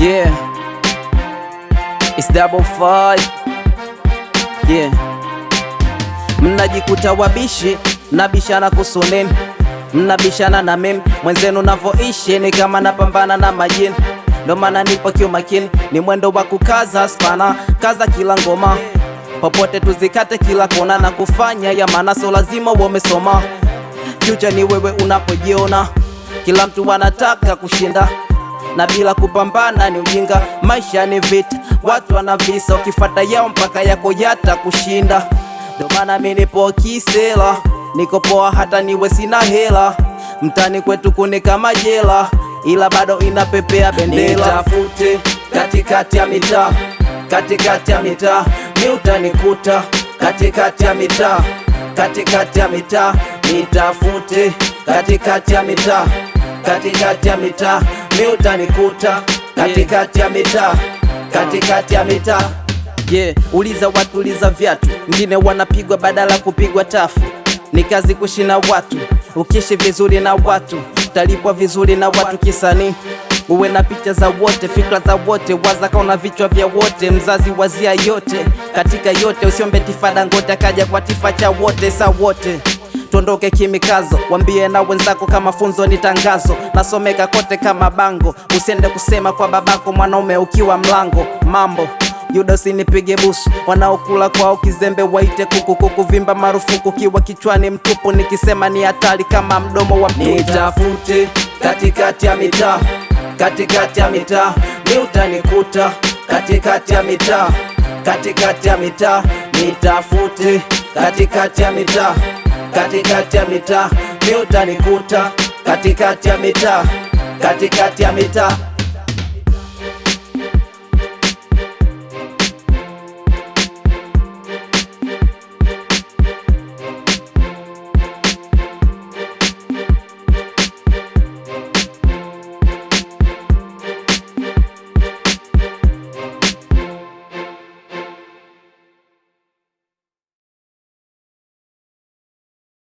Yeah, it's double five. Yeah, mnajikuta wabishi, mnabishana kuhusu nini? Mnabishana na mimi, mwenzenu navoishi ni kama napambana na majini. Ndo maana nipo kiumakini, ni mwendo wa kukaza spana, kaza kila ngoma, popote tuzikate kila kona na kufanya ya maana, so lazima wamesoma. Future ni wewe unapojiona, kila mtu anataka kushinda na bila kupambana ni ujinga. Maisha ni vita, watu wanavisa, ukifuata yao mpaka yako yata kushinda. Ndo maana mimi nipo kisela, niko poa hata niwe sina hela. Mtani kwetu kuni kama jela, ila bado inapepea bendera. Nitafute katikati ya mitaa, katikati ya mitaa mi utanikuta, katikati ya mitaa, katikati ya mitaa. Nitafute katikati ya mitaa, katikati ya mitaa mi utanikuta, katikati ya mitaa, katikati ya mitaa. Yeah, uliza watu, uliza viatu, ngine wanapigwa badala kupigwa tafu. Ni kazi kushina watu, ukishi vizuri na watu talipwa vizuri na watu. Kisani uwe na picha za wote, fikra za wote, waza kaona vichwa vya wote. Mzazi wazia yote, katika yote usiombe tifada ngote, akaja kwa tifa cha wote. Sa wote tuondoke kimikazo, wambie na wenzako kama funzo ni tangazo. Nasomeka kote kama bango, usiende kusema kwa babako mwanaume ukiwa mlango. Mambo Yuda usinipige busu, wanaokula kwao kizembe waite kuku. Kukuvimba marufuku kiwa kichwani mtupu, nikisema ni hatari kama mdomo wa mtupu. Nitafute katikati ya mitaa, katikati ya mitaa mi utanikuta, katikati ya mitaa, katikati ya mitaa. Nitafute katikati ya mitaa, katikati ya mitaa mi utanikuta, katikati ya mitaa, katikati ya mitaa.